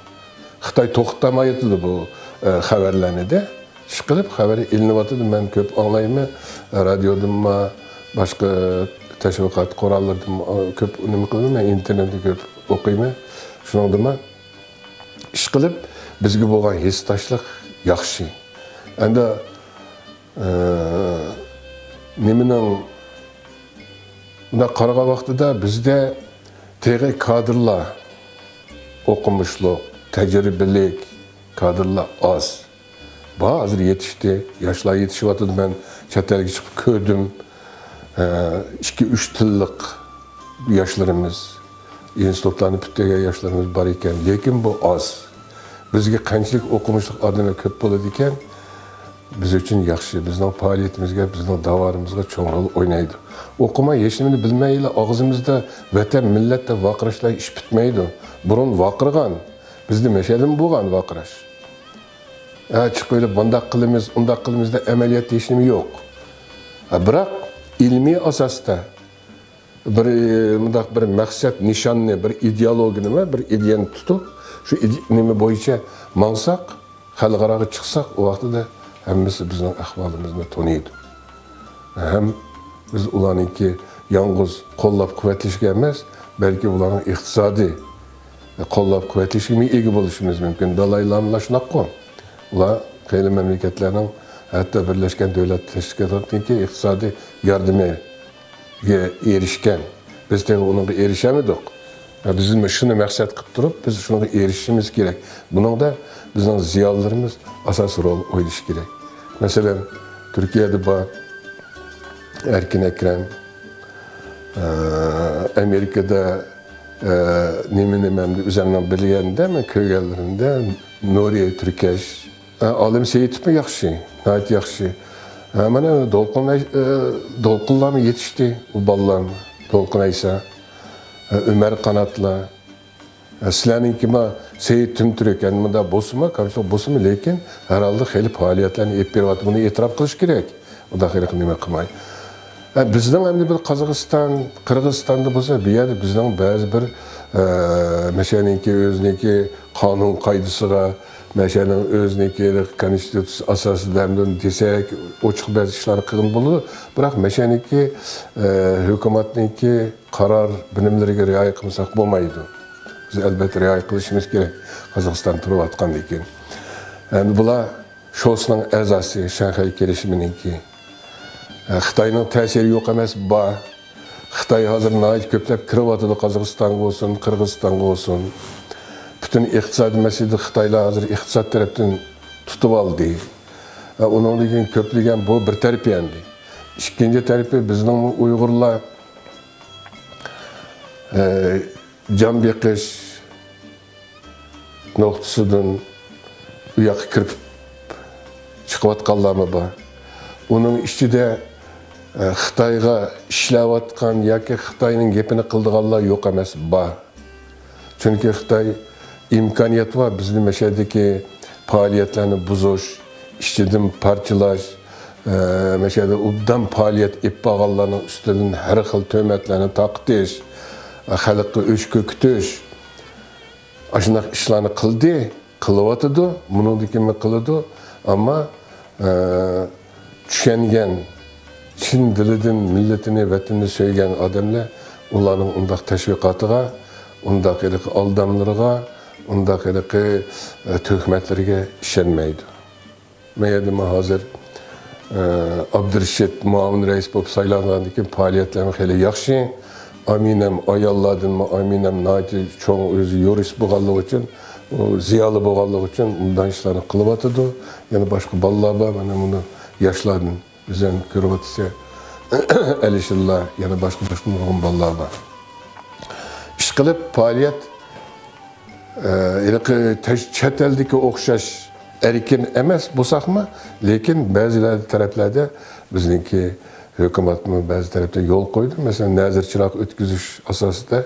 Xitay to'xtamayıtıdı bu haberlerini de. Çıkılıp haberi ilinavatıdı. Ben köp anlayımı, radyodan başka teşvikat korallardan köp önümü kıldım. Ben internette köp okuyayım. Şunun iş kılıp bizge boğan histaşlık yaxşı. Anda neminin buna qarağa vaxtıda bizde teğe kadrlar okumuşluq, tecrübelik kadrlar az. Hazır yetişti, yaşlar yetişivatıdı. Ben çatelge çıkıp kördüm. 2-3 tıllık yaşlarımız, institutlarını bütünlüğe yaşlarımız var iken, lekin bu az. Bizge qanchalik okumuşluq adamlar köp boladı iken, biz için yaxşı, bizning faaliyetimizga, bizning davarımızga cho'ng rol o'ynaydi. Okuma yechimini bilmayli og'zimizda vatan, millatda vaqirashlar ish bitmaydi. Burun vaqirgan, bizde meşelim bo'lgan vaqirash. Çıkıp öyle bundak qilamiz, undak qilamizda amaliyot deyishim yo'q. Biroq ilmiy asosda bir maqsad, nishonni, bir ideologiyani, bir ideyani tutib, shu nima bo'yicha mangsak, xalqaraga chiqsak, o vaqtida hammasi bizning ahvolimizni tanıydı. Hem biz ularninki yalnız qo'llab quvvatlashga emas, balki ularning iqtisodiy qo'llab quvvatlashga ega bo'lishimiz mumkin. Dalay Lama shunaqa. Ular qayli mamlakatlarning, hatto Birlashgan Davlatlar Tashkilotininki iqtisodiy yordamiga erishgan. Biz de ona erişemedik. Bizim şunu maqsad qilib turib, biz şuna erişishimiz kerak. Bunun da bizning ziyolarimiz asosiy rol o'ynashi kerak. Mesela Türkiye'de var Erkin Ekrem, Amerika'da nemini üzerinden bilgende mi köylerinde Nuriye Türkeş, Alim Seyit mi yaxşı, nayet yaxşı. Bana dolqunlar mı yetişti bu ballar mı? Dolqun Aysa, Ömer Kanatla, sizlerin kime Seyit Tümtürek, yani bunda bosuma, karşı bosuma, lekin herhalde xeyli faaliyetlerini ep berip bunu itiraf qilish kerak. O da xeyli nima qilmay. Bizden hem de bir Kazakistan, Kırgızistan'da bo'lsa, bir yerde bizden bazı bir meşeninki özneki kanun kaydısiga, meşenin özneki konstitusiya asasıdan desek, ochiq bazı işler qilin bo'ladi. Biroq meşeninki hukumatninki karar bilimleriga rioya qilmasak bo'lmaydi. Biz elbette rioya qilishimiz kerak. Qozog'iston turib atqandan keyin. Endi bular şosының a'zosi Shanxay kelishimininki. Xitayning ta'siri yo'q emas, bor. Xitay hozir nayt ko'plab kiryapti Qozog'istonga olsun, Qirg'izistonga olsun. Bütün iqtisodiy masalada Xitoylar hozir iqtisod tarafdan tutib oldi. Onun için köpligen bu bir tarafı endi. İkinci tarafı bizning Uyg'urlar can beqish nuqtasidan u yoqqa kirib chiqayotganlarmi bor. Uning ichida Xitoyga ishlayotgan yoki Xitoyning gapini qildiganlar yo'q emas, bor. Chunki Xitoy imkoniyat var bizning mashadagi faaliyetlarni buzish, işçidən parçalaş, məşədə ubdan fəaliyyət etbağallarının üstündən hər xil töhmətlərini taqtiş, xalqı öşkökütüş, aşınaq işlərini qıldı, qılıvatıdı, bunu da kimi qılıdı, amma düşənən, Çin dilidən millətini, vətini söyləyən adamlar, onların ondaq təşviqatıga, ondaq aldamlarına, ondaq töhmətlərə işənməydi. Meydime hazır Abdurrashid muavin reis bo'lib saylangandan faaliyetlerim xeyli yaxshi. Aminem ayollardan aminem nayti cho'ng o'zi yurist bo'lganligi uchun, ziyoli bo'lganligi uchun bundan ishlarni qilib atadi. Yana boshqa bolalar bor, mana buni yoshlardan bizdan ko'rib o'tsa, Alishullah, yana boshqa nurg'un bolalar bor. Ish qilib faaliyet chet eldagi o'xshash erkin emas bo'lsaqmi, lekin ba'zi taraflarda bizningki Hökumatımı bəzi tərəfdə yol qoydu. Məsələn, nəzir çıraq ötküzüş asasında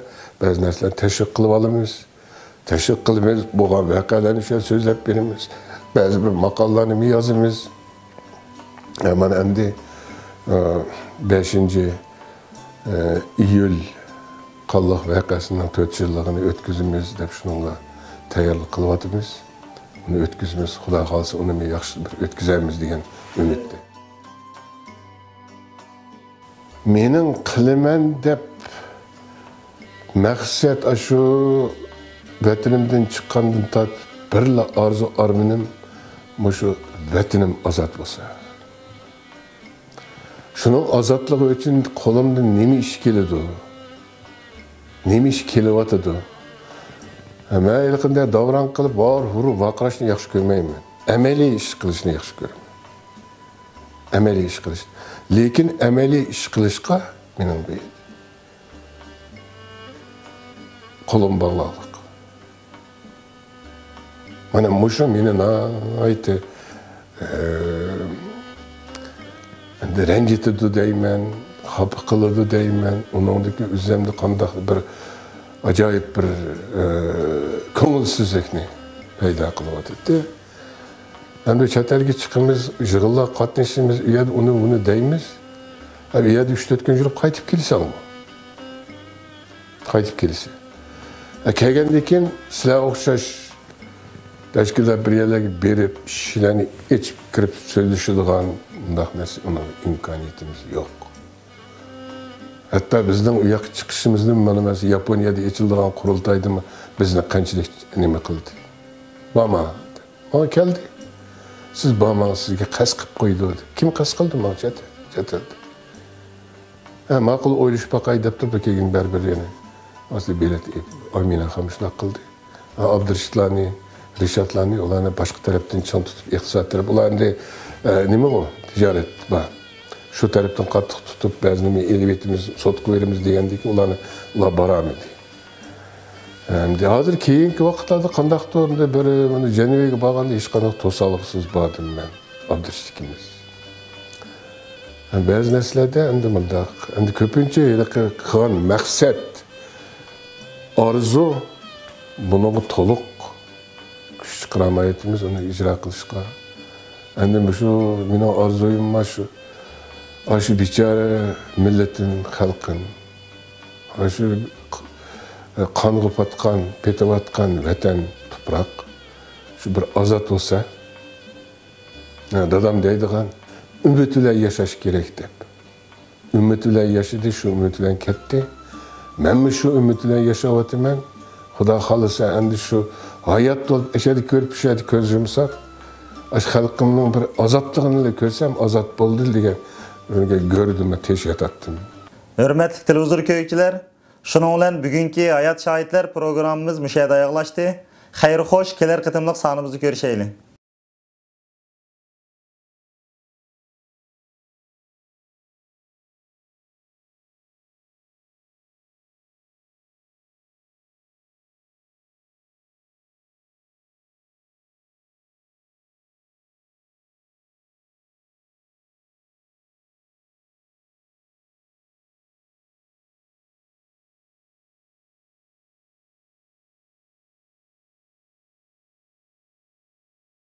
bəzi nərsələr təşviq qılıb alımız. Təşviq qılımız, boğan vəqələrini sözləb birimiz. Bəzi bir maqallarını yazımız. Mən əndi 5 iyul qallıq vəqəsindən 4 yıllığını ötküzümüz deyib şununla təyərlik qılıb atımız. Onu ötküzümüz, Xuda qalsa onu yaxşı bir ötküzəmiz degan ümiddir. Mening qilaman deb maqsad shu vatanimdan chiqqandan tortib birla orzu armanim shu vatanim ozod bo'lsa. Shuning ozodligi uchun qo'limdan nima ish keladi? Nima ish kelyotadi? Men ilqinda davron qilib bor hurib vaqirashni yaxshi ko'rmayman. Amaliy ish qilishni yaxshi ko'raman. Amaliy ish qilish. Lekin amaliy ish qilishga mening bu qo'lim bog'liq. Mana mushu meni aytdi endi ranjitdi deyman, xafa qiladi deyman. Uningdagi o'zimda qanday bir ajoyib bir ko'ngilsizlikni paydo qilyapti. Endi chet elga chiqimiz, yig'inlar qatnashimiz, u yerda uni deymiz. U yerda 3-4 kun yurib qaytib kelsanmi? Qaytib kelsa. Kelgandan keyin sizlar o'xshash tashkilot bir yerlarga berib, ishlarni ichib kirib so'zlashadigan bunday narsa imkoniyatimiz yo'q. Hatta bizning u yoqqa chiqishimizni mana Yaponiyada ochilgan qurultaydimi bizni qanchalik nima qildi. Mama keldi. Siz bamang sizga qas qilib qo'ydi dedi. Kim qas qildi menga chatildi. Ma'qul o'ylash baqay deb turib keyin baribir yana. Asli bilet Amina ham shunday qildi. Abdurashidlarni, Rishotlarni ularni boshqa tarafdan chon tutib iqtisod taraf ularni nima bu? Tijorat bor. Shu tarafdan qattiq tutib ba'zini elbetimiz sotib qo'yamiz degandek ular boramadi. Endi hozir keyingi vaqtlarda qandaqdir bir Janubiga borganda hech qanday to'saliqsiz bordim men Abdurashidimiz. Ba'zi narsalarda endi bundaq, endi ko'pincha qilgan maqsad orzu buni to'liq kuch chiqaramayapmiz uni ijro qilishga. Endi shu mening orzuyim shu bechora millatim, xalqim, shu qonga patgan, petayotgan vatan, tuproq shu bir ozod bo'lsa, dadam deydigan umid bilan yashash kerak deb. Umid bilan yashadi, shu umid bilan ketdi. Men shu umid bilan yashayapman. Xudo xolisa endi shu hayot bo'lib ashadi ko'rib shadi ko'z yumsaq, xalqimning bir ozodligini ko'rsam ozod bo'ldi degan gördüm, teş yatatdım. Hürmetli televizor köyükçiler, şunun bilan bugünkü Hayat Şahitler programımız müşahede ayaklaştı. Hayır hoş, keler kıtımlık sanımızı görüşelim.